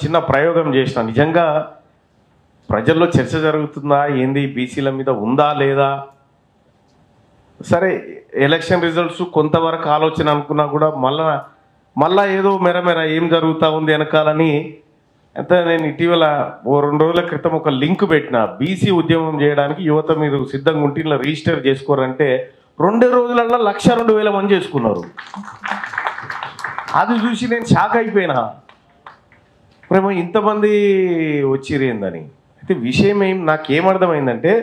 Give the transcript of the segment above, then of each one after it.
చిన్న ప్రయోగం చేసిన నిజంగా ప్రజల్లో చర్చ జరుగుతుందా ఏంది బీసీల మీద ఉందా లేదా సరే ఎలక్షన్ రిజల్ట్స్ కొంతవరకు ఆలోచన అనుకున్నా కూడా మళ్ళా ఏదో మెరమెర ఏం జరుగుతూ ఉంది వెనకాలని అయితే నేను ఇటీవల ఓ 2 రోజుల క్రితం ఒక లింక్ పెట్టిన బీసీ ఉద్యమం చేయడానికి యువత మీరు సిద్ధంగా ఉంటే ఇలా రిజిస్టర్ చేసుకోరంటే 2 రోజులలో 1,02,000 మంది చేసుకున్నారు. అది చూసి నేను షాక్ అయిపోయినా ప్రేమ ఇంతమంది వచ్చిరేందని. అయితే విషయం నాకేమర్థమైందంటే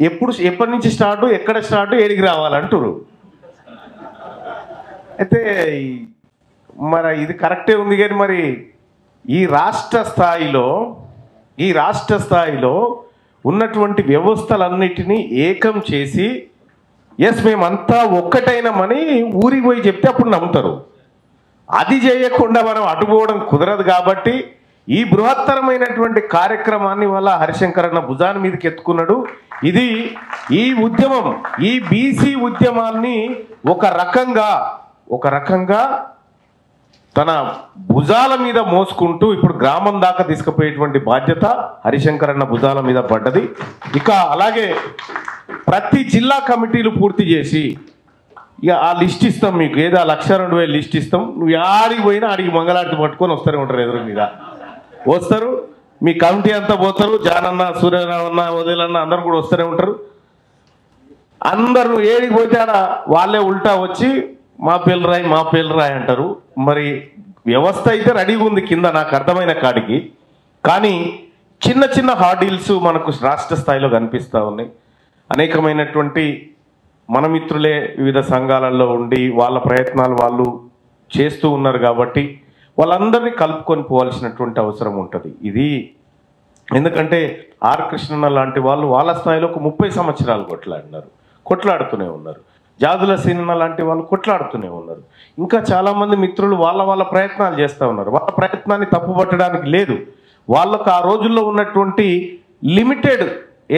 ఎప్పటి నుంచి స్టార్ట్ ఎక్కడ స్టార్ట్ ఏడికి రావాలంటారు. అయితే మరి ఇది కరెక్టే ఉంది కానీ మరి ఈ రాష్ట్ర స్థాయిలో ఉన్నటువంటి వ్యవస్థలన్నిటినీ ఏకం చేసి ఎస్ మేమంతా ఒక్కటైనామని ఊరికి పోయి చెప్తే అప్పుడు నమ్ముతారు. అది చేయకుండా మనం అటుపోవడం కుదరదు. కాబట్టి ఈ బృహత్తరమైనటువంటి కార్యక్రమాన్ని వల్ల హరిశంకరన్న భుజాన్ని మీదకి ఎత్తుకున్నాడు. ఇది ఈ ఉద్యమం ఈ బీసీ ఉద్యమాన్ని ఒక రకంగా తన భుజాల మీద మోసుకుంటూ ఇప్పుడు గ్రామం దాకా తీసుకుపోయేటువంటి బాధ్యత హరిశంకరన్న భుజాల మీద పడ్డది. ఇక అలాగే ప్రతి జిల్లా కమిటీలు పూర్తి చేసి ఇక ఆ లిస్ట్ ఇస్తాం మీకు, ఏదో 1,02,000 లిస్ట్ ఇస్తాం. నువ్వు ఆడికి పోయినా ఆడికి మంగళారతి పట్టుకొని వస్తూనే ఉంటారు, ఎదురు మీద వస్తారు. మీ కమిటీ అంతా పోతారు, జానన్న సూర్యరావు అన్న వదిలన్న అందరు కూడా వస్తూనే ఉంటారు. అందరు ఏడికి పోతే ఆడ వాళ్ళే ఉల్టా వచ్చి మా పేర్లు రాయి అంటారు. మరి వ్యవస్థ అయితే రెడీగా ఉంది కింద నాకు అర్థమైన కాడికి, కానీ చిన్న చిన్న హార్డిల్స్ మనకు రాష్ట్ర స్థాయిలో కనిపిస్తూ ఉన్నాయి. అనేకమైనటువంటి మన మిత్రులే వివిధ సంఘాలలో ఉండి వాళ్ళ ప్రయత్నాలు వాళ్ళు చేస్తూ ఉన్నారు కాబట్టి వాళ్ళందరినీ కలుపుకొని పోవాల్సినటువంటి అవసరం ఉంటుంది. ఇది ఎందుకంటే ఆర్ కృష్ణన్న లాంటి వాళ్ళు వాళ్ళ స్థాయిలో ఒక 30 సంవత్సరాలు కొట్లాడుతూనే ఉన్నారు. జాదుల సీనన్న లాంటి వాళ్ళు కొట్లాడుతూనే ఉన్నారు. ఇంకా చాలామంది మిత్రులు వాళ్ళ ప్రయత్నాలు చేస్తూ ఉన్నారు. వాళ్ళ ప్రయత్నాన్ని తప్పుపట్టడానికి లేదు. వాళ్ళకు ఆ రోజుల్లో ఉన్నటువంటి లిమిటెడ్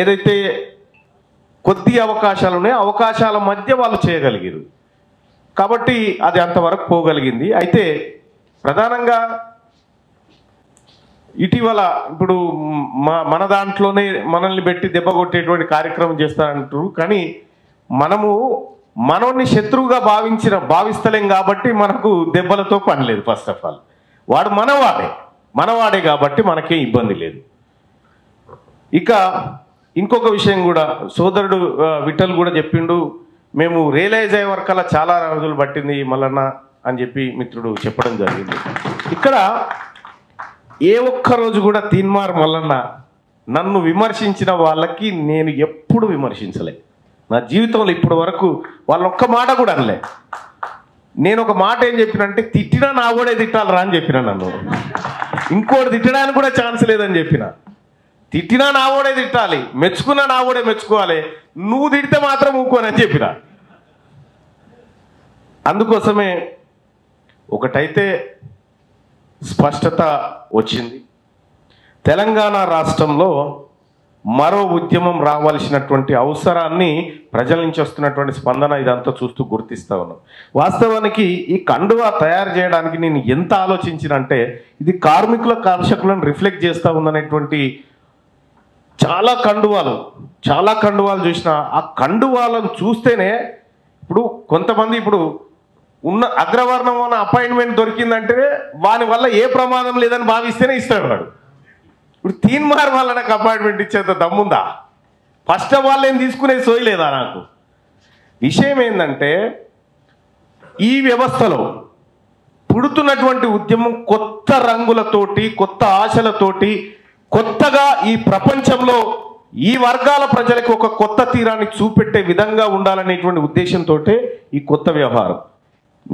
ఏదైతే కొద్ది అవకాశాలు ఉన్నాయో అవకాశాల మధ్య వాళ్ళు చేయగలిగారు కాబట్టి అది అంతవరకు పోగలిగింది. అయితే ప్రధానంగా ఇటీవల ఇప్పుడు మన దాంట్లోనే మనల్ని పెట్టి దెబ్బ కొట్టేటువంటి కార్యక్రమం చేస్తారంటారు. కానీ మనల్ని శత్రువుగా భావిస్తలేం కాబట్టి మనకు దెబ్బలతో పని లేదు. ఫస్ట్ ఆఫ్ ఆల్ వాడు మనవాడే కాబట్టి మనకేం ఇబ్బంది లేదు. ఇక ఇంకొక విషయం కూడా సోదరుడు విఠల్ కూడా చెప్పిండు, మేము రియలైజ్ అయ్యే వరకల్లా చాలా రోజులు పట్టింది మల్లన్న అని చెప్పి మిత్రుడు చెప్పడం జరిగింది. ఇక్కడ ఏ ఒక్క రోజు కూడా తీన్మార్ మల్లన్న నన్ను విమర్శించిన వాళ్ళకి నేను ఎప్పుడు విమర్శించలే. నా జీవితంలో ఇప్పటి వరకు వాళ్ళు ఒక్క మాట కూడా అనలే. నేను ఒక మాట ఏం చెప్పినంటే తిట్టినా నా కూడా తిట్టాలరా అని చెప్పిన. నన్ను ఇంకోటి తిట్టడానికి కూడా ఛాన్స్ లేదని చెప్పిన. తిట్టినా నా కూడా తిట్టాలి, మెచ్చుకున్నా నా కూడా మెచ్చుకోవాలి, నువ్వు తిడితే మాత్రం ఊకోనని చెప్పిన. అందుకోసమే ఒకటైతే స్పష్టత వచ్చింది. తెలంగాణ రాష్ట్రంలో మరో ఉద్యమం రావాల్సినటువంటి అవసరాన్ని ప్రజల నుంచి వస్తున్నటువంటి స్పందన ఇదంతా చూస్తూ గుర్తిస్తూ ఉన్నాం. వాస్తవానికి ఈ కండువా తయారు చేయడానికి నేను ఎంత ఆలోచించినంటే ఇది కార్మికుల కర్షకులను రిఫ్లెక్ట్ చేస్తూ ఉందనేటువంటి చాలా కండువాలు చూసిన ఆ కండువాలను చూస్తేనే ఇప్పుడు కొంతమంది ఇప్పుడు ఉన్న అగ్రవర్ణం అన్న అపాయింట్మెంట్ దొరికిందంటే వాని వల్ల ఏ ప్రమాదం లేదని భావిస్తేనే ఇస్తాడు వాడు. ఇప్పుడు తీన్మార్ వల్ల నాకు అపాయింట్మెంట్ ఇచ్చేంత దమ్ముందా? ఫస్ట్ ఆఫ్ ఆల్ ఏం తీసుకునే సోయలేదా? నాకు విషయం ఏంటంటే ఈ వ్యవస్థలో పుడుతున్నటువంటి ఉద్యమం కొత్త రంగులతోటి కొత్త ఆశలతోటి కొత్తగా ఈ ప్రపంచంలో ఈ వర్గాల ప్రజలకు ఒక కొత్త తీరాన్ని చూపెట్టే విధంగా ఉండాలనేటువంటి ఉద్దేశంతో ఈ కొత్త వ్యవహారం.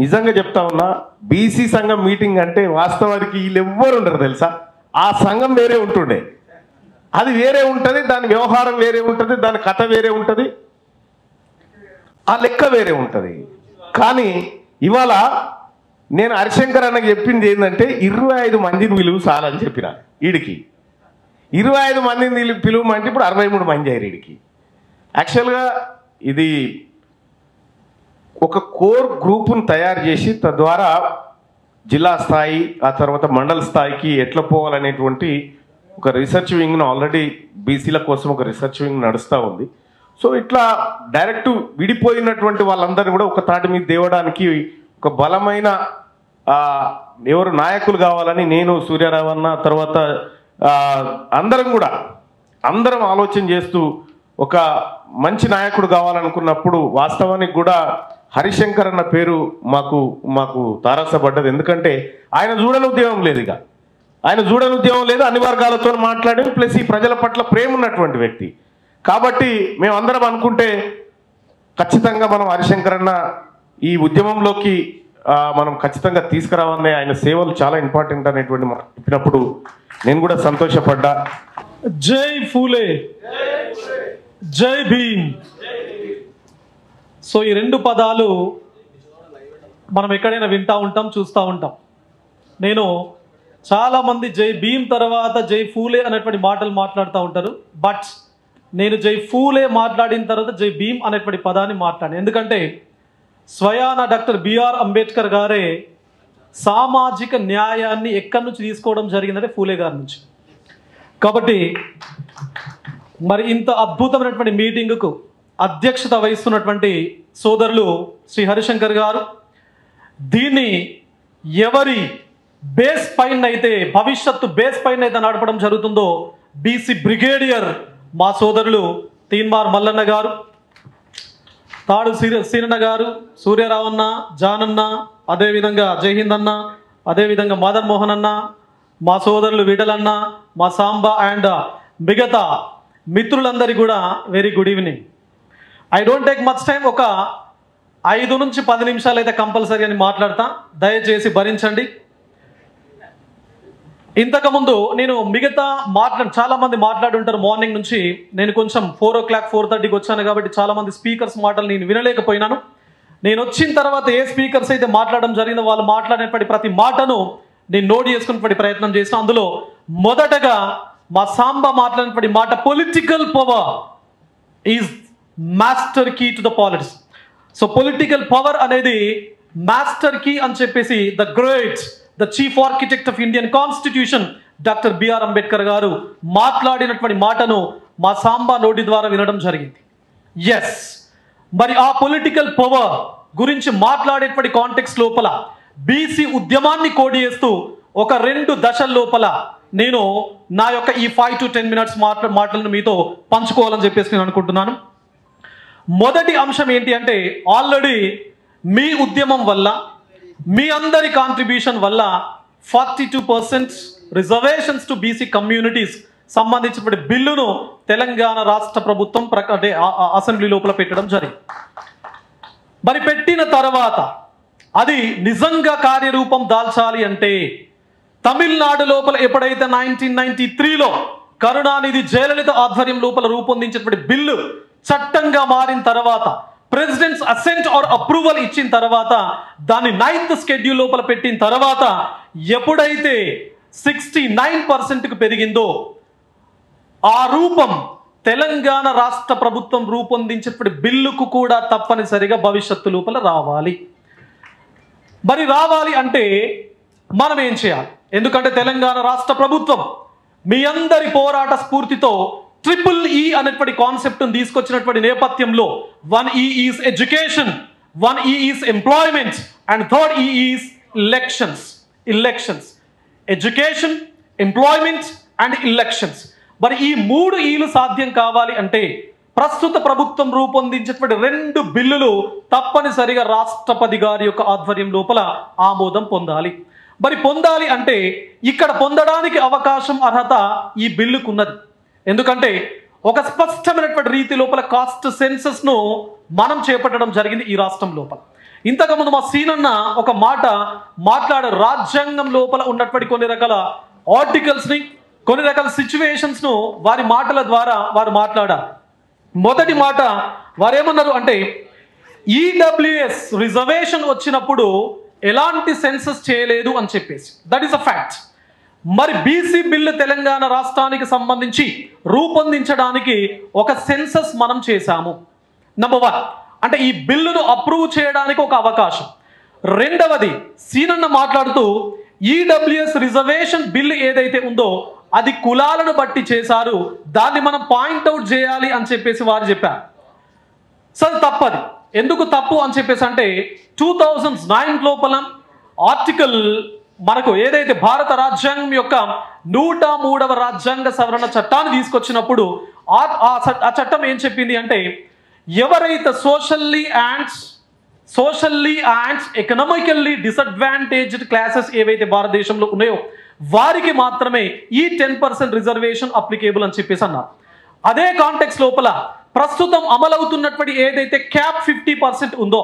నిజంగా చెప్తా ఉన్నా, బీసీ సంఘం మీటింగ్ అంటే వాస్తవానికి వీళ్ళు ఎవ్వరు ఉండరు తెలుసా. ఆ సంఘం వేరే ఉంటుండే, అది వేరే ఉంటుంది, దాని వ్యవహారం వేరే ఉంటుంది, దాని కథ వేరే ఉంటుంది, ఆ లెక్క వేరే ఉంటుంది. కానీ ఇవాళ నేను హరిశంకర్ అన్నకి చెప్పింది ఏంటంటే 25 మందిని విలువ చాలని చెప్పిన. వీడికి 25 మందిని పిలువమంటే ఇప్పుడు 63 మంది అయ్యారు వీడికి. యాక్చువల్గా ఇది ఒక కోర్ గ్రూపును తయారు చేసి తద్వారా జిల్లా స్థాయి ఆ తర్వాత మండల స్థాయికి ఎట్లా పోవాలనేటువంటి ఒక రీసెర్చ్ వింగ్ను ఆల్రెడీ బీసీల కోసం ఒక రీసెర్చ్ వింగ్ నడుస్తూ ఉంది. సో ఇట్లా డైరెక్ట్ విడిపోయినటువంటి వాళ్ళందరినీ కూడా ఒక తాటి మీద తేవడానికి ఒక బలమైన ఎవరు నాయకులు కావాలని నేను సూర్యారావు అన్న తర్వాత అందరం ఆలోచన చేస్తూ ఒక మంచి నాయకుడు కావాలనుకున్నప్పుడు వాస్తవానికి కూడా హరిశంకర్ అన్న పేరు మాకు తారసపడ్డది. ఎందుకంటే ఆయన చూడని ఉద్యమం లేదు, అన్ని వర్గాలతో మాట్లాడి ప్లస్ ఈ ప్రజల పట్ల ప్రేమ ఉన్నటువంటి వ్యక్తి. కాబట్టి మేమందరం అనుకుంటే ఖచ్చితంగా మనం హరిశంకర్ అన్న ఈ ఉద్యమంలోకి మనం ఖచ్చితంగా తీసుకురావాలనే ఆయన సేవలు చాలా ఇంపార్టెంట్ అనేటువంటి చెప్పినప్పుడు నేను కూడా సంతోషపడ్డా. జై ఫూలే, జై భీమ్. సో ఈ రెండు పదాలు మనం ఎక్కడైనా వింటూ ఉంటాం, చూస్తూ ఉంటాం. నేను చాలామంది జై భీమ్ తర్వాత జై ఫూలే అనేటువంటి మాటలు మాట్లాడుతూ ఉంటారు. బట్ నేను జై ఫూలే మాట్లాడిన తర్వాత జై భీమ్ అనేటువంటి పదాన్ని మాట్లాడాను. ఎందుకంటే స్వయాన డాక్టర్ బిఆర్ అంబేద్కర్ గారే సామాజిక న్యాయాన్ని ఎక్కడి నుంచి తీసుకోవడం జరిగిందంటే ఫూలే గారి నుంచి. కాబట్టి మరి ఇంత అద్భుతమైనటువంటి మీటింగుకు అధ్యక్షత వహిస్తున్నటువంటి సోదరులు శ్రీ హరిశంకర్ గారు, దీన్ని ఎవరి బేస్ పైన అయితే భవిష్యత్తు బేస్ పైన అయితే నడపడం జరుగుతుందో బీసీ బ్రిగేడియర్ మా సోదరులు తీన్మార్ మల్లన్న గారు, తాడు సీనన్న గారు, సూర్యారావు అన్న, జానన్న, అదేవిధంగా జైహింద్ అన్న, అదేవిధంగా మదన్ మోహన్ అన్న, మా సోదరులు విఠలన్న, మా సాంబా అండ్ మిగతా మిత్రులందరికీ కూడా very good evening. I don't take much time. ఒక 5 నుంచి 10 నిమిషాలు అయితే కంపల్సరీ అని మాట్లాడతా, దయచేసి భరించండి. ఇంతకుముందు నేను మిగతా చాలామంది మాట్లాడి ఉంటారు మార్నింగ్ నుంచి. నేను కొంచెం 4 o'clock 4:30కి వచ్చాను కాబట్టి చాలామంది స్పీకర్స్ మాటలు నేను వినలేకపోయినాను. నేను వచ్చిన తర్వాత ఏ స్పీకర్స్ అయితే మాట్లాడడం జరిగిందో వాళ్ళు మాట్లాడినటువంటి ప్రతి మాటను నేను నోట్ చేసుకునేటువంటి ప్రయత్నం చేసిన. అందులో మొదటగా మా సాంబా మాట్లాడినటువంటి మాట, political power is master key to the politics. So political power అనేది మాస్టర్ కీ అని చెప్పేసి the chief architect of Indian constitution doctor BR Ambedkar garu మాట్లాడినటువంటి మాటను మా సాంబా నోటి ద్వారా వినడం జరిగింది. ఎస్, మరి ఆ పొలిటికల్ పవర్ గురించి మాట్లాడేటువంటి కాంటెక్స్ట్ లోపల బీసీ ఉద్యమాన్ని కోడి చేస్తూ ఒక 2 దశల లోపల నేను నా యొక్క ఈ 5 to 10 minutes మాటలను మీతో పంచుకోవాలని చెప్పేసి నేను అనుకుంటున్నాను. మొదటి అంశం ఏంటి అంటే, ఆల్రెడీ మీ ఉద్యమం వల్ల, మీ అందరి కాంట్రిబ్యూషన్ వల్ల 42% రిజర్వేషన్స్ టు బీసీ కమ్యూనిటీస్ సంబంధించిన బిల్లును తెలంగాణ రాష్ట్ర ప్రభుత్వం అసెంబ్లీ లోపల పెట్టడం జరిగింది. మరి పెట్టిన తర్వాత అది నిజంగా కార్యరూపం దాల్చాలి అంటే తమిళనాడు లోపల ఎప్పుడైతే 1993లో కరుణానిధి జయలలిత ఆధ్వర్యం లోపల రూపొందించినటువంటి బిల్లు చట్టంగా మారిన తర్వాత, ప్రెసిడెంట్స్ అసెంట్ ఆర్ అప్రూవల్ ఇచ్చిన తర్వాత, దాన్ని 9th షెడ్యూల్ లోపల పెట్టిన తర్వాత ఎప్పుడైతే 69%కు పెరిగిందో ఆ రూపం తెలంగాణ రాష్ట్ర ప్రభుత్వం రూపొందించినటువంటి బిల్లుకు కూడా తప్పనిసరిగా భవిష్యత్తు లోపల రావాలి. మరి రావాలి అంటే మనం ఏం చేయాలి? ఎందుకంటే తెలంగాణ రాష్ట్ర ప్రభుత్వం మీ అందరి పోరాట స్ఫూర్తితో EEE అనేటువంటి కాన్సెప్ట్ను తీసుకొచ్చినటువంటి నేపథ్యంలో 1E is education, 1E is employment and 3rd E is elections. Education, employment and elections. మరి ఈ 3 Eలు సాధ్యం కావాలి అంటే ప్రస్తుత ప్రభుత్వం రూపొందించినటువంటి 2 బిల్లులు తప్పనిసరిగా రాష్ట్రపతి గారి యొక్క ఆధ్వర్యం లోపల ఆమోదం పొందాలి. మరి పొందాలి అంటే ఇక్కడ పొందడానికి అవకాశం, అర్హత ఈ బిల్లుకు ఉన్నది. ఎందుకంటే ఒక స్పష్టమైనటువంటి రీతి లోపల కాస్ట్ సెన్సస్ను మనం చేపట్టడం జరిగింది ఈ రాష్ట్రం లోపల. ఇంతకుముందు మా సీనన్న ఒక మాట మాట్లాడారు. రాజ్యాంగం లోపల ఉన్నటువంటి కొన్ని రకాల ఆర్టికల్స్ని, కొన్ని రకాల సిచ్యువేషన్స్ను వారి మాటల ద్వారా వారు మాట్లాడారు. మొదటి మాట వారేమన్నారు అంటే, ఈడబ్ల్యూఎస్ రిజర్వేషన్ వచ్చినప్పుడు ఎలాంటి సెన్సస్ చేయలేదు అని చెప్పేసి. That is a fact. మరి బీసీ బిల్లు తెలంగాణ రాష్ట్రానికి సంబంధించి రూపొందించడానికి ఒక సెన్సస్ మనం చేశాము. నంబర్ 1 అంటే ఈ బిల్లును అప్రూవ్ చేయడానికి ఒక అవకాశం. రెండవది సీనన్న మాట్లాడుతూ ఈడబ్ల్యూఎస్ రిజర్వేషన్ బిల్ ఏదైతే ఉందో అది కులాలను బట్టి చేశారు, దాన్ని మనం పాయింట్అవుట్ చేయాలి అని చెప్పేసి వారు చెప్పారు. సార్ తప్పది. ఎందుకు తప్పు అని చెప్పేసి అంటే 2009 లోపల ఆర్టికల్ మనకు ఏదైతే భారత రాజ్యాంగం యొక్క 103వ రాజ్యాంగ సవరణ చట్టాన్ని తీసుకొచ్చినప్పుడు ఆ చట్టం ఏం చెప్పింది అంటే ఎవరైతే socially and economically disadvantaged classes ఏవైతే భారతదేశంలో ఉన్నాయో వారికి మాత్రమే ఈ 10% రిజర్వేషన్ అప్లికేబుల్ అని చెప్పేసి అన్నారు. అదే కాంటెక్స్ లోపల ప్రస్తుతం అమలవుతున్నటువంటి ఏదైతే క్యాప్ 50% ఉందో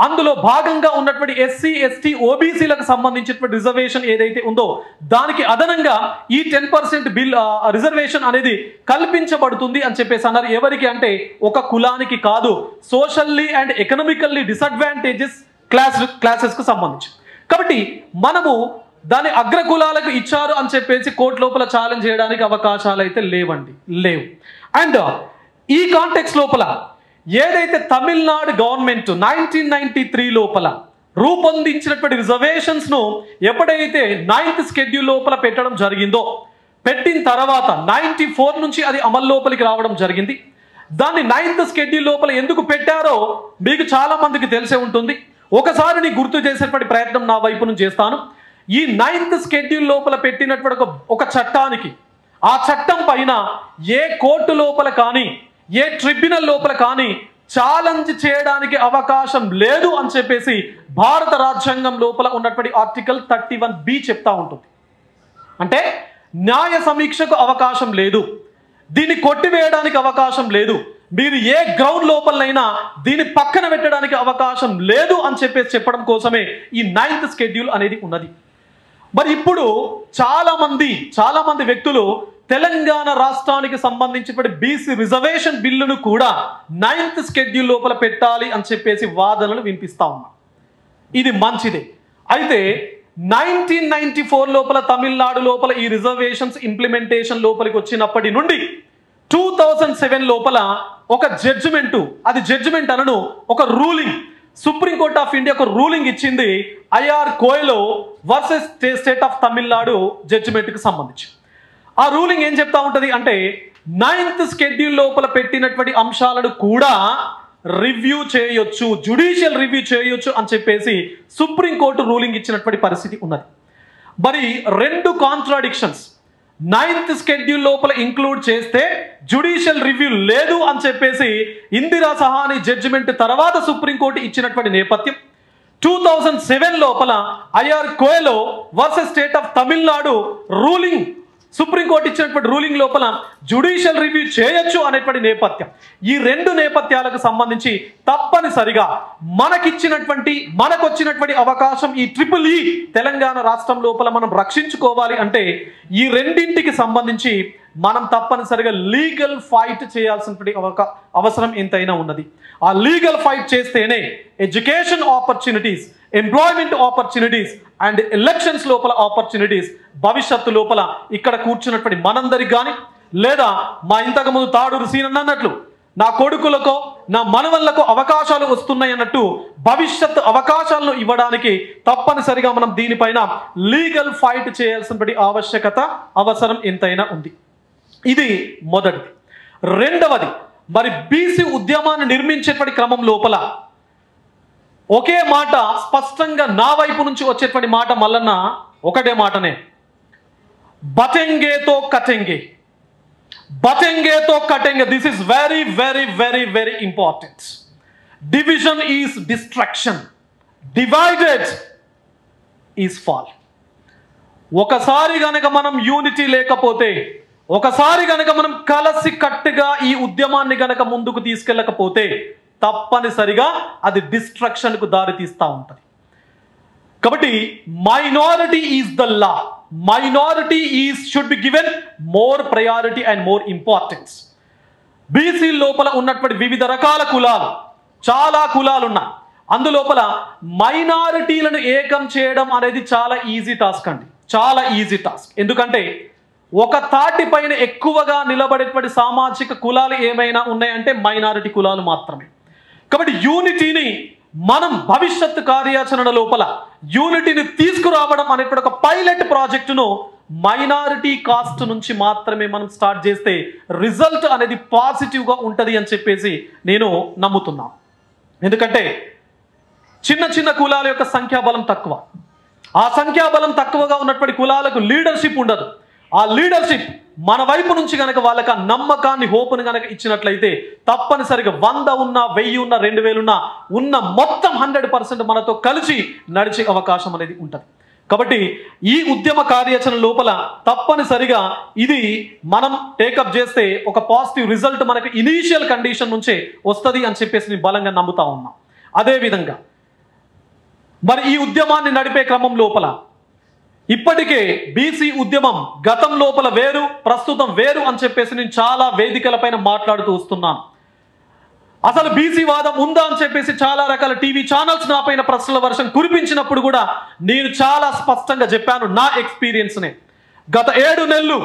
అందులో భాగంగా ఉన్నటువంటి ఎస్సీ ఎస్టీ ఓబీసీలకు సంబంధించినటువంటి రిజర్వేషన్ ఏదైతే ఉందో దానికి అదనంగా ఈ 10% బిల్ రిజర్వేషన్ అనేది కల్పించబడుతుంది అని చెప్పేసి అన్నారు. ఎవరికి అంటే ఒక కులానికి కాదు, సోషల్లీ అండ్ ఎకనామికల్లీ డిసడ్వాంటేజెస్ క్లాసెస్కు సంబంధించి. కాబట్టి మనము దాని అగ్రకులాలకు ఇచ్చారు అని చెప్పేసి కోర్టు లోపల ఛాలెంజ్ చేయడానికి అవకాశాలు అయితే లేవు. అండ్ ఈ కాంటెక్స్ లోపల ఏదైతే తమిళనాడు గవర్నమెంట్ 1993 లోపల రూపొందించినటువంటి రిజర్వేషన్స్ ను ఎప్పుడైతే 9th షెడ్యూల్ లోపల పెట్టడం జరిగిందో, పెట్టిన తర్వాత 94 నుంచి అది అమలు లోపలికి రావడం జరిగింది. దాన్ని 9th షెడ్యూల్ లోపల ఎందుకు పెట్టారో మీకు చాలా మందికి తెలిసే ఉంటుంది. ఒకసారి నీ గుర్తు చేసేటువంటి ప్రయత్నం నా వైపు నుంచి చేస్తాను. ఈ 9th షెడ్యూల్ లోపల పెట్టినటువంటి ఒక చట్టానికి, ఆ చట్టం పైన ఏ కోర్టు లోపల కానీ ఏ ట్రిబ్యునల్ లోపల కానీ ఛాలెంజ్ చేయడానికి అవకాశం లేదు అని చెప్పేసి భారత రాజ్యాంగం లోపల ఉన్నటువంటి ఆర్టికల్ 31B చెప్తా ఉంటుంది. అంటే న్యాయ సమీక్షకు అవకాశం లేదు, దీన్ని కొట్టివేయడానికి అవకాశం లేదు, మీరు ఏ గ్రౌండ్ లోపలైనా దీన్ని పక్కన పెట్టడానికి అవకాశం లేదు అని చెప్పేసి చెప్పడం కోసమే ఈ 9th షెడ్యూల్ అనేది ఉన్నది. మరి ఇప్పుడు చాలా మంది వ్యక్తులు తెలంగాణ రాష్ట్రానికి సంబంధించిన బీసీ రిజర్వేషన్ బిల్లును కూడా 9th షెడ్యూల్ లోపల పెట్టాలి అని చెప్పేసి వాదనలు వినిపిస్తా ఉన్నారు. ఇది మంచిదే. అయితే 1994 లోపల తమిళనాడు లోపల ఈ రిజర్వేషన్స్ ఇంప్లిమెంటేషన్ లోపలికి వచ్చినప్పటి నుండి 2007 లోపల ఒక జడ్జిమెంట్ అనను ఒక రూలింగ్ సుప్రీంకోర్టు ఆఫ్ ఇండియా ఒక రూలింగ్ ఇచ్చింది IR Coelho versus state of Tamil Nadu జడ్జిమెంట్కి సంబంధించి. ఆ రూలింగ్ ఏం చెప్తా ఉంటుంది అంటే 9th షెడ్యూల్ లోపల పెట్టినటువంటి అంశాలను కూడా రివ్యూ చేయొచ్చు, జ్యుడిషియల్ రివ్యూ చేయొచ్చు అని చెప్పేసి సుప్రీంకోర్టు రూలింగ్ ఇచ్చినటువంటి పరిస్థితి ఉన్నది. మరి రెండు కాంట్రాడిక్షన్స్ 9th షెడ్యూల్ లోపల ఇంక్లూడ్ చేస్తే జ్యుడిషియల్ రివ్యూ లేదు అని చెప్పేసి ఇందిరా సహాని జడ్జిమెంట్ తర్వాత సుప్రీంకోర్టు ఇచ్చినటువంటి నేపథ్యం, 2007 లోపల IR Coelho versus state of Tamil Nadu ruling supreme court ఇచ్చినటువంటి రూలింగ్ లోపల జ్యుడిషియల్ రివ్యూ చేయొచ్చు అనేటువంటి నేపథ్యం. ఈ రెండు నేపథ్యాలకు సంబంధించి తప్పనిసరిగా మనకొచ్చినటువంటి అవకాశం ఈ EEE తెలంగాణ రాష్ట్రం లోపల మనం రక్షించుకోవాలి అంటే ఈ రెండింటికి సంబంధించి మనం తప్పనిసరిగా లీగల్ ఫైట్ చేయాల్సినటువంటి అవసరం ఎంతైనా ఉన్నది. ఆ లీగల్ ఫైట్ చేస్తేనే education opportunities, employment opportunities and elections లోపల ఆపర్చునిటీస్ భవిష్యత్తు లోపల ఇక్కడ కూర్చున్నటువంటి మనందరికి కానీ లేదా మా ఇంతకుముందు తాడూరు సీన్ అన్నట్లు నా కొడుకులకో నా మనవళ్లకు అవకాశాలు వస్తున్నాయి అన్నట్టు భవిష్యత్తు అవకాశాలను ఇవ్వడానికి తప్పనిసరిగా మనం దీనిపైన లీగల్ ఫైట్ చేయాల్సినటువంటి అవసరం ఎంతైనా ఉంది. ఇది మొదటిది. రెండవది, మరి బీసీ ఉద్యమాన్ని నిర్మించేటువంటి క్రమం లోపల ఒకే మాట స్పష్టంగా నా వైపు నుంచి వచ్చేటువంటి మాట మల్లన్న ఒకటే మాటనే, బటెంగేతో కటెంగే, బటెంగేతో కటెంగే. This is very very very very important. Division is destruction, divided is fall. ఒకసారి గనక మనం యూనిటీ లేకపోతే, ఒకసారి గనక మనం కలసి కట్టుగా ఈ ఉద్యమాన్ని గనక ముందుకు తీసుకెళ్ళకపోతే తప్పనిసరిగా అది డిస్ట్రక్షన్ కు దారి తీస్తూ ఉంటుంది. కాబట్టి minority is the law, minority should be given more priority and more importance. BC లోపల ఉన్నటువంటి వివిధ రకాల కులాలు, చాలా కులాలు ఉన్నాయి. అందులోపల మైనారిటీలను ఏకం చేయడం అనేది చాలా ఈజీ టాస్క్ అండి, చాలా ఈజీ టాస్క్. ఎందుకంటే ఒక తాటి పైన ఎక్కువగా నిలబడేటువంటి సామాజిక కులాలు ఏమైనా ఉన్నాయంటే మైనారిటీ కులాలు మాత్రమే. కాబట్టి యూనిటీని మనం భవిష్యత్తు కార్యాచరణ లోపల యూనిటీని తీసుకురావడం అనేటువంటి ఒక పైలట్ ప్రాజెక్టును మైనారిటీ కాస్ట్ నుంచి మాత్రమే మనం స్టార్ట్ చేస్తే రిజల్ట్ అనేది పాజిటివ్గా ఉంటుంది అని చెప్పేసి నేను నమ్ముతున్నాను. ఎందుకంటే చిన్న చిన్న కులాల యొక్క సంఖ్యాబలం తక్కువ. ఆ సంఖ్యాబలం తక్కువగా ఉన్నటువంటి కులాలకు లీడర్షిప్ ఉండదు. ఆ లీడర్షిప్ మన వైపు నుంచి కనుక వాళ్ళకి ఆ నమ్మకాన్ని, హోప్ను కనుక ఇచ్చినట్లయితే తప్పనిసరిగా 100 ఉన్నా, 1000 ఉన్నా, 2000 ఉన్నా ఉన్న మొత్తం 100% మనతో కలిసి నడిచే అవకాశం అనేది ఉంటుంది. కాబట్టి ఈ ఉద్యమ కార్యాచరణ లోపల తప్పనిసరిగా ఇది మనం టేకప్ చేస్తే ఒక పాజిటివ్ రిజల్ట్ మనకు ఇనీషియల్ కండిషన్ నుంచే వస్తుంది అని చెప్పేసి నేను బలంగా నమ్ముతా ఉన్నా. అదేవిధంగా మరి ఈ ఉద్యమాన్ని నడిపే క్రమం లోపల ఇప్పటికే బీసీ ఉద్యమం గతం లోపల వేరు, ప్రస్తుతం వేరు అని చెప్పేసి నేను చాలా వేదికలపైన మాట్లాడుతూ వస్తున్నాను. అసలు బీసీ వాదం ఉందా అని చెప్పేసి చాలా రకాల టీవీ ఛానల్స్ నా పైన ప్రశ్నల వర్షం కురిపించినప్పుడు కూడా నేను చాలా స్పష్టంగా చెప్పాను నా ఎక్స్పీరియన్స్నే. గత 7 నెలలు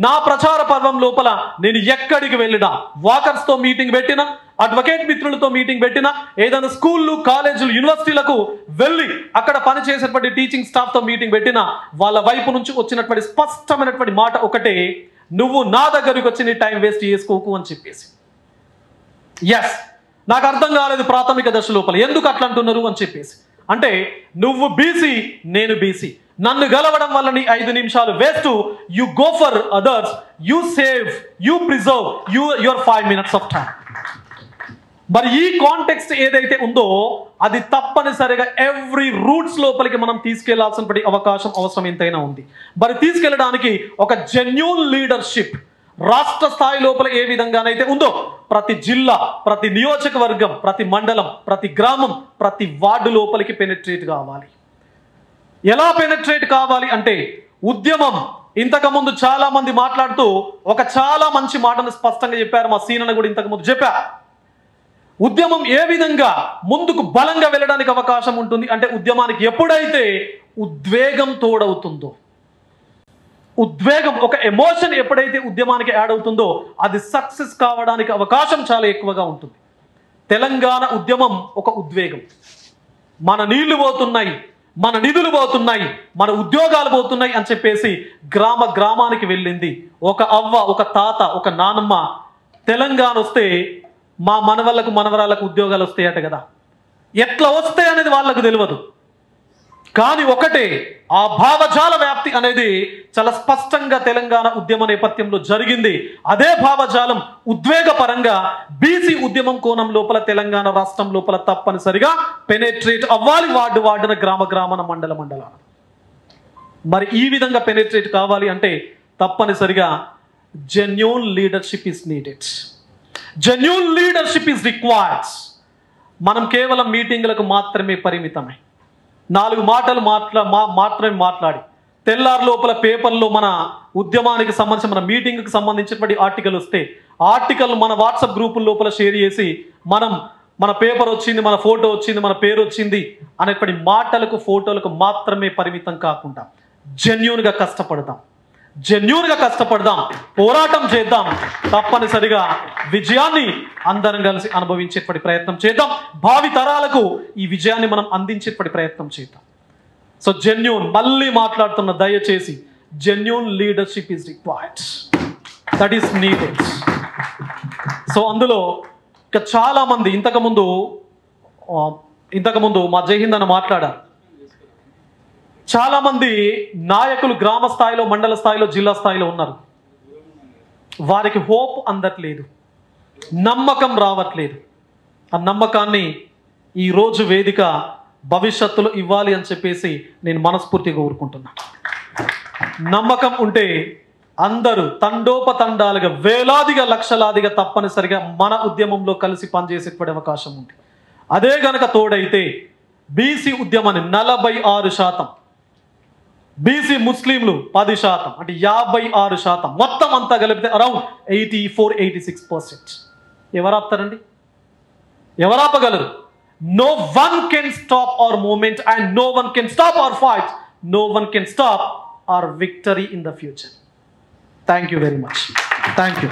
నా ప్రచార పర్వం లోపల నేను ఎక్కడికి వెళ్ళినా, వాకర్స్తో మీటింగ్ పెట్టినా, అడ్వకేట్ మిత్రులతో మీటింగ్ పెట్టినా, ఏదైనా స్కూళ్ళు, కాలేజీలు, యూనివర్సిటీలకు వెళ్ళి అక్కడ పనిచేసేటువంటి టీచింగ్ స్టాఫ్తో మీటింగ్ పెట్టినా వాళ్ళ వైపు నుంచి వచ్చినటువంటి స్పష్టమైనటువంటి మాట ఒకటే, నువ్వు నా దగ్గరికి వచ్చి నీ టైం వేస్ట్ చేసుకోకు అని చెప్పేసి. ఎస్, నాకు అర్థం కాలేదు ప్రాథమిక దశ లోపల ఎందుకు అట్లా అంటున్నారు అని చెప్పేసి. అంటే నువ్వు బీసీ, నేను బీసీ, నన్ను గెలవడం వల్ల నీ 5 నిమిషాలు waste, you go for others, you save, you preserve your 5 minutes of time. మరి ఈ కాంటెక్స్ట్ ఏదైతే ఉందో అది తప్పనిసరిగా ఎవ్రీ రూట్స్ లోపలికి మనం తీసుకెళ్లాల్సిన అవకాశం, అవసరం ఎంతైనా ఉంది. మరి తీసుకెళ్ళడానికి ఒక జెన్యూన్ లీడర్షిప్ రాష్ట్ర స్థాయి లోపల ఏ విధంగానైతే ఉందో ప్రతి జిల్లా, ప్రతి నియోజకవర్గం, ప్రతి మండలం, ప్రతి గ్రామం, ప్రతి వార్డు లోపలికి పెనిట్రేట్ కావాలి. ఎలా పెనిట్రేట్ కావాలి అంటే ఉద్యమం ఇంతకుముందు చాలా మంది మాట్లాడుతూ ఒక చాలా మంచి మాటను స్పష్టంగా చెప్పారు. మా సీనన్న కూడా ఇంతకుముందు చెప్పారు. ఉద్యమం ఏ విధంగా ముందుకు బలంగా వెళ్ళడానికి అవకాశం ఉంటుంది అంటే ఉద్యమానికి ఎప్పుడైతే ఉద్వేగం తోడవుతుందో, ఉద్వేగం, ఒక ఎమోషన్ ఎప్పుడైతే ఉద్యమానికి యాడ్ అవుతుందో అది సక్సెస్ కావడానికి అవకాశం చాలా ఎక్కువగా ఉంటుంది. తెలంగాణ ఉద్యమం ఒక ఉద్వేగం. మన నీళ్లు పోతున్నాయి, మన నిధులు పోతున్నాయి, మన ఉద్యోగాలు పోతున్నాయి అని చెప్పేసి గ్రామ గ్రామానికి వెళ్ళింది. ఒక అవ్వ, ఒక తాత, ఒక నానమ్మ తెలంగాణ వస్తే మా మనవళ్ళకు, మనవరాళ్ళకు ఉద్యోగాలు వస్తాయట కదా. ఎట్లా వస్తాయి అనేది వాళ్ళకు తెలియదు. కానీ ఒకటే, ఆ భావజాల వ్యాప్తి అనేది చాలా స్పష్టంగా తెలంగాణ ఉద్యమ నేపథ్యంలో జరిగింది. అదే భావజాలం ఉద్వేగపరంగా బీసీ ఉద్యమం కోణం లోపల తెలంగాణ రాష్ట్రం లోపల తప్పనిసరిగా పెనెట్రేట్ అవ్వాలి, వార్డు వార్డున, గ్రామ గ్రామన, మండల మండలాన. మరి ఈ విధంగా పెనెట్రేట్ కావాలి అంటే తప్పనిసరిగా genuine leadership is needed. Genuine leadership is required. మనం కేవలం మీటింగ్లకు మాత్రమే పరిమితమై 4 మాటలు మాత్రమే మాట్లాడి తెల్లారి లోపల పేపర్లో మన ఉద్యమానికి సంబంధించి, మన మీటింగ్కి సంబంధించినటువంటి ఆర్టికల్ వస్తే ఆర్టికల్ మన వాట్సాప్ గ్రూపుల లోపల షేర్ చేసి మన పేపర్ వచ్చింది, మన ఫోటో వచ్చింది, మన పేరు వచ్చింది అనేటువంటి మాటలకు, ఫోటోలకు మాత్రమే పరిమితం కాకుండా జెన్యూన్గా కష్టపడదాం, జెన్యూన్గా కష్టపడదాం, పోరాటం చేద్దాం. తప్పనిసరిగా విజయాన్ని అందరం కలిసి అనుభవించేటువంటి ప్రయత్నం చేద్దాం. భావి తరాలకు ఈ విజయాన్ని మనం అందించేటువంటి ప్రయత్నం చేద్దాం. సో జెన్యూన్, మళ్ళీ మాట్లాడుతున్న, దయచేసి genuine leadership is required, that is needed. So అందులో ఇంకా చాలా మంది ఇంతకుముందు మా జైహింద్ అన్న మాట్లాడారు. చాలా మంది నాయకులు గ్రామ స్థాయిలో, మండల స్థాయిలో, జిల్లా స్థాయిలో ఉన్నారు. వారికి హోప్ అందట్లేదు, నమ్మకం రావట్లేదు. ఆ నమ్మకాన్ని ఈరోజు వేదిక భవిష్యత్తులో ఇవ్వాలి అని చెప్పేసి నేను మనస్ఫూర్తిగా కోరుకుంటున్నా. నమ్మకం ఉంటే అందరూ తండోపతండాలుగా, వేలాదిగా, లక్షలాదిగా తప్పనిసరిగా మన ఉద్యమంలో కలిసి పనిచేసేటువంటి అవకాశం ఉంది. అదే గనక తోడైతే బీసీ ఉద్యమాన్ని 46%, బీసీ ముస్లింలు 10%, అంటే 56%, మొత్తం అంతా కలిపితే అరౌండ్ 84-86%. ఎవరు ఆపుతారండి? ఎవరు ఆపగలరు? No one can stop our movement and no one can stop our fight. No one can stop our victory in the future. Thank you very much. Thank you.